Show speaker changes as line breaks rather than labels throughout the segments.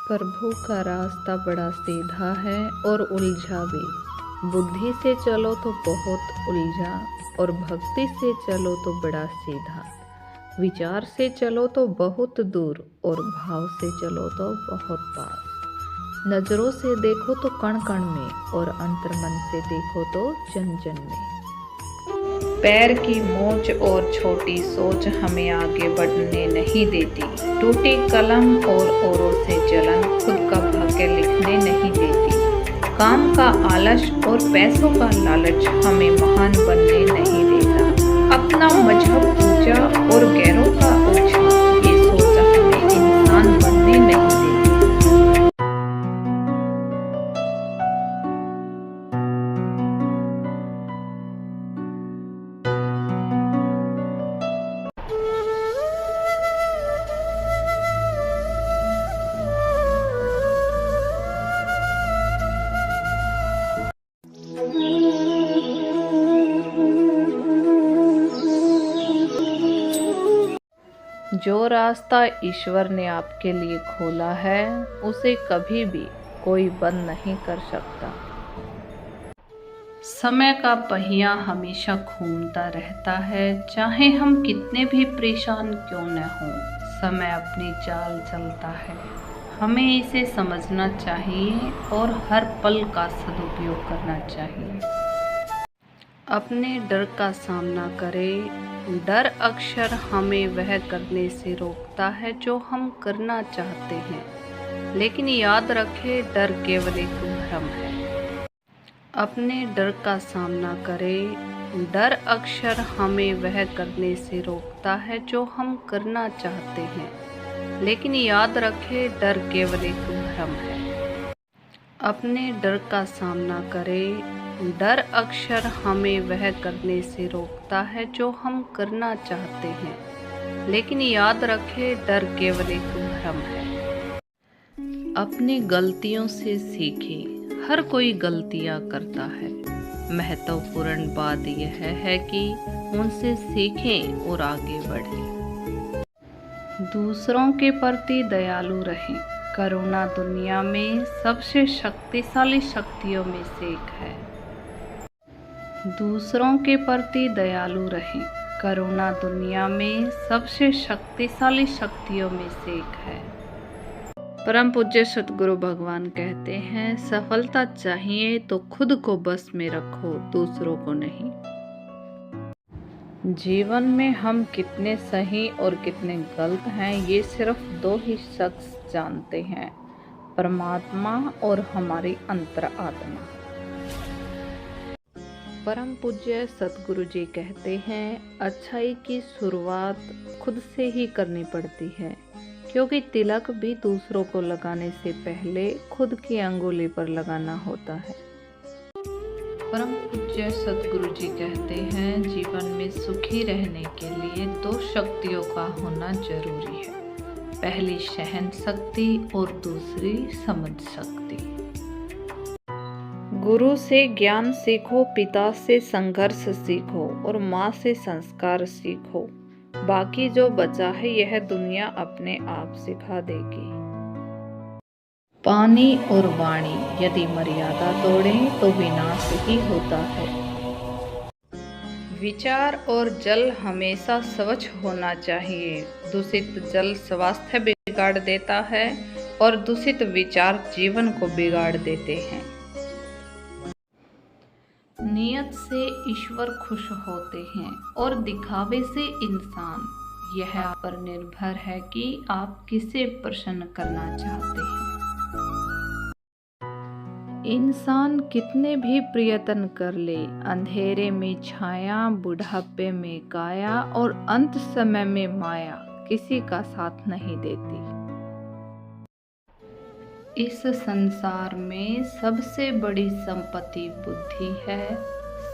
प्रभु का रास्ता बड़ा सीधा है और उलझा भी। बुद्धि से चलो तो बहुत उलझा और भक्ति से चलो तो बड़ा सीधा। विचार से चलो तो बहुत दूर और भाव से चलो तो बहुत पास। नजरों से देखो तो कण कण में और अंतर्मन से देखो तो जन जन में। पैर की मोच और छोटी सोच हमें आगे बढ़ने नहीं देती। टूटी कलम और औरों से जलन खुद का भाग्य लिखने नहीं देती। काम का आलस और पैसों का लालच हमें महान बनने नहीं देता। अपना मजहब ऊंचा और गैरों का ऊंचा, ये सोच हमें इंसान बनने नहीं देती। जो रास्ता ईश्वर ने आपके लिए खोला है उसे कभी भी कोई बंद नहीं कर सकता। समय का पहिया हमेशा घूमता रहता है, चाहे हम कितने भी परेशान क्यों न हों। समय अपनी चाल चलता है, हमें इसे समझना चाहिए और हर पल का सदुपयोग करना चाहिए। अपने डर का सामना करें। डर अक्सर हमें वह करने से रोकता है जो हम करना चाहते हैं, लेकिन याद रखें डर केवल एक भ्रम है। अपने डर का सामना करें। डर अक्सर हमें वह करने से रोकता है जो हम करना चाहते हैं, लेकिन याद रखें डर केवल एक भ्रम है। अपने डर का सामना करें। डर अक्सर हमें वह करने से रोकता है जो हम करना चाहते हैं, लेकिन याद रखें डर केवल एक भ्रम है। अपनी गलतियों से सीखें। हर कोई गलतियां करता है। महत्वपूर्ण बात यह है कि उनसे सीखें और आगे बढ़ें। दूसरों के प्रति दयालु रहें। करुणा दुनिया में सबसे शक्तिशाली शक्तियों में से एक है। दूसरों के प्रति दयालु रहें। करुणा दुनिया में सबसे शक्तिशाली शक्तियों में से एक है। परम पूज्य सतगुरु भगवान कहते हैं, सफलता चाहिए तो खुद को बस में रखो, दूसरों को नहीं। जीवन में हम कितने सही और कितने गलत हैं, ये सिर्फ दो ही शख्स जानते हैं, परमात्मा और हमारी अंतरात्मा। परम पूज्य सतगुरु जी कहते हैं, अच्छाई की शुरुआत खुद से ही करनी पड़ती है, क्योंकि तिलक भी दूसरों को लगाने से पहले खुद की अंगुली पर लगाना होता है। परम पूज्य सतगुरु जी कहते हैं, जीवन में सुखी रहने के लिए दो शक्तियों का होना जरूरी है। पहली सहन शक्ति और दूसरी समझ शक्ति। गुरु से ज्ञान सीखो, पिता से संघर्ष सीखो और माँ से संस्कार सीखो। बाकी जो बचा है यह दुनिया अपने आप सिखा देगी। पानी और वाणी यदि मर्यादा तोड़ें तो विनाश ही होता है। विचार और जल हमेशा स्वच्छ होना चाहिए। दूषित जल स्वास्थ्य बिगाड़ देता है और दूषित विचार जीवन को बिगाड़ देते हैं। नियत से ईश्वर खुश होते हैं और दिखावे से इंसान। यह आप पर निर्भर है कि आप किसे प्रसन्न करना चाहते हैं। इंसान कितने भी प्रयत्न कर ले, अंधेरे में छाया, बुढ़ापे में काया और अंत समय में माया किसी का साथ नहीं देती। इस संसार में सबसे बड़ी संपत्ति बुद्धि है,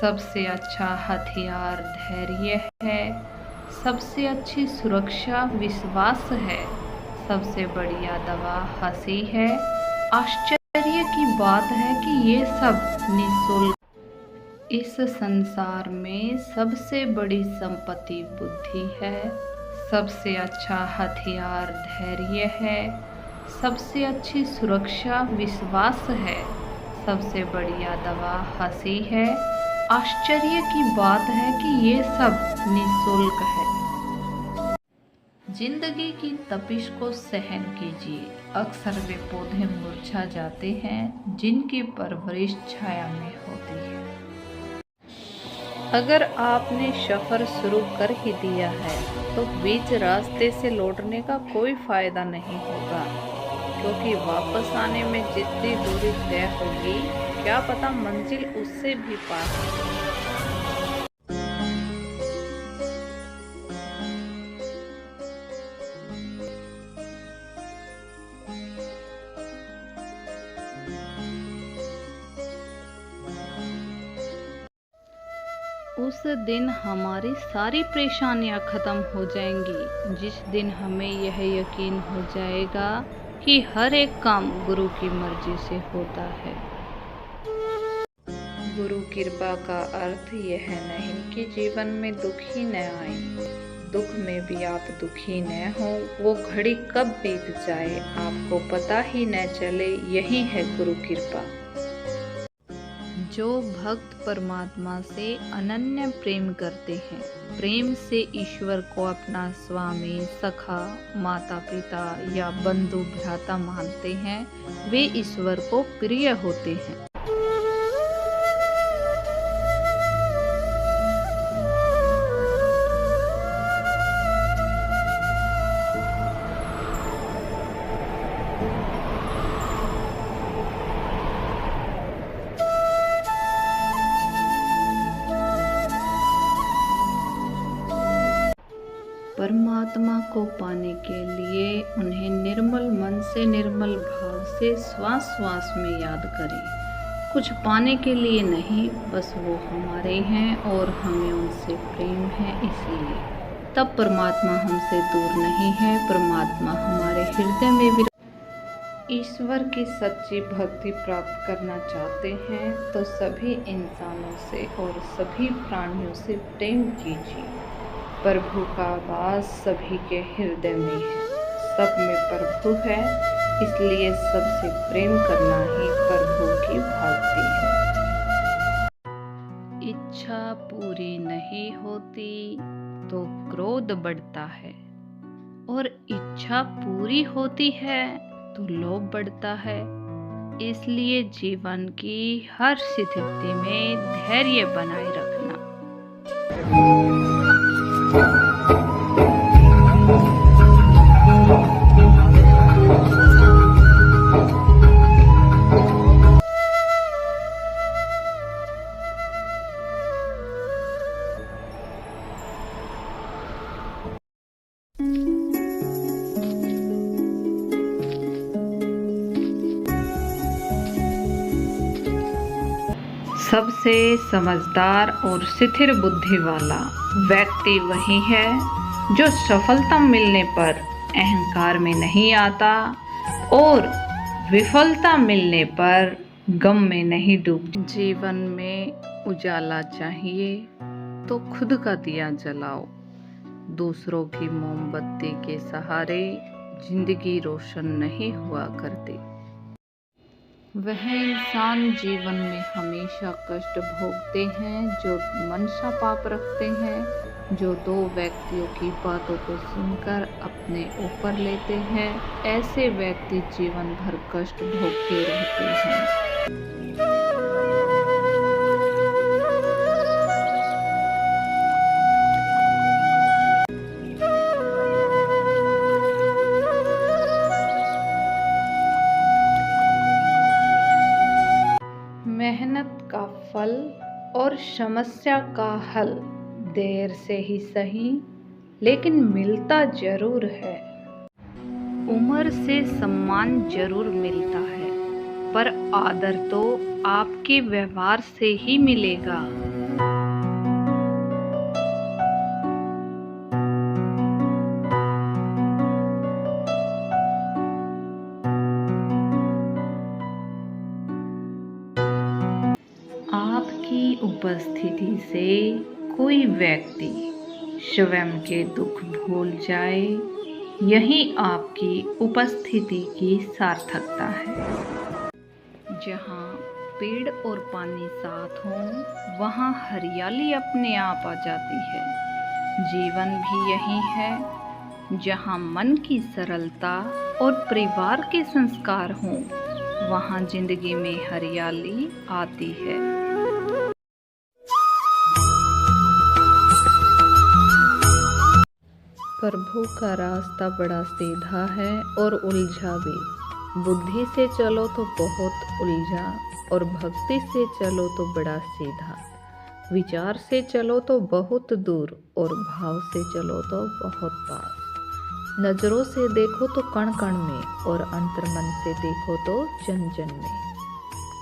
सबसे अच्छा हथियार धैर्य है, सबसे अच्छी सुरक्षा विश्वास है, सबसे बढ़िया दवा हंसी है। आश्चर्य की बात है कि ये सब निःशुल्क। इस संसार में सबसे बड़ी संपत्ति बुद्धि है, सबसे अच्छा हथियार धैर्य है, सबसे अच्छी सुरक्षा विश्वास है। सबसे बढ़िया दवा हंसी है। आश्चर्य की बात है कि ये सब निःशुल्क है। जिंदगी की तपिश को सहन कीजिए। अक्सर वे पौधे मुरझा जाते हैं जिनकी परवरिश छाया में होती है। अगर आपने सफ़र शुरू कर ही दिया है तो बीच रास्ते से लौटने का कोई फ़ायदा नहीं होगा, क्योंकि वापस आने में जितनी दूरी तय होगी, क्या पता मंजिल उससे भी पार हो। उस दिन हमारी सारी परेशानियां ख़त्म हो जाएंगी, जिस दिन हमें यह यकीन हो जाएगा कि हर एक काम गुरु की मर्जी से होता है। गुरु कृपा का अर्थ यह नहीं कि जीवन में दुख ही न आए। दुख में भी आप दुखी न हो, वो घड़ी कब बीत जाए आपको पता ही न चले, यही है गुरु कृपा। जो भक्त परमात्मा से अनन्य प्रेम करते हैं, प्रेम से ईश्वर को अपना स्वामी, सखा, माता पिता या बंधु भ्राता मानते हैं, वे ईश्वर को प्रिय होते हैं। परमात्मा को पाने के लिए उन्हें निर्मल मन से, निर्मल भाव से श्वास श्वास में याद करें। कुछ पाने के लिए नहीं, बस वो हमारे हैं और हमें उनसे प्रेम है, इसलिए तब परमात्मा हमसे दूर नहीं है। परमात्मा हमारे हृदय में भी। ईश्वर की सच्ची भक्ति प्राप्त करना चाहते हैं तो सभी इंसानों से और सभी प्राणियों से प्रेम कीजिए। प्रभु का वास सभी के हृदय में है, सब में प्रभु है, इसलिए सबसे प्रेम करना ही प्रभु की भक्ति है। इच्छा पूरी नहीं होती तो क्रोध बढ़ता है, और इच्छा पूरी होती है तो लोभ बढ़ता है। इसलिए जीवन की हर स्थिति में धैर्य बनाए रखना। सबसे समझदार और स्थिर बुद्धि वाला व्यक्ति वही है जो सफलता मिलने पर अहंकार में नहीं आता और विफलता मिलने पर गम में नहीं डूबता। जीवन में उजाला चाहिए तो खुद का दिया जलाओ। दूसरों की मोमबत्ती के सहारे जिंदगी रोशन नहीं हुआ करती। वह इंसान जीवन में हमेशा कष्ट भोगते हैं जो मनसा पाप रखते हैं, जो दो व्यक्तियों की बातों को सुनकर अपने ऊपर लेते हैं। ऐसे व्यक्ति जीवन भर कष्ट भोगते रहते हैं। मेहनत का फल और समस्या का हल देर से ही सही, लेकिन मिलता जरूर है। उम्र से सम्मान जरूर मिलता है, पर आदर तो आपके व्यवहार से ही मिलेगा। आपकी उपस्थिति से कोई व्यक्ति स्वयं के दुख भूल जाए यही आपकी उपस्थिति की सार्थकता है। जहाँ पेड़ और पानी साथ हों, वहाँ हरियाली अपने आप आ जाती है। जीवन भी यही है, जहाँ मन की सरलता और परिवार के संस्कार हों, वहाँ जिंदगी में हरियाली आती है। प्रभु का रास्ता बड़ा सीधा है और उलझा भी। बुद्धि से चलो तो बहुत उलझा, और भक्ति से चलो तो बड़ा सीधा। विचार से चलो तो बहुत दूर, और भाव से चलो तो बहुत पास। नजरों से देखो तो कण कण में, और अंतर्मन से देखो तो जन जन में।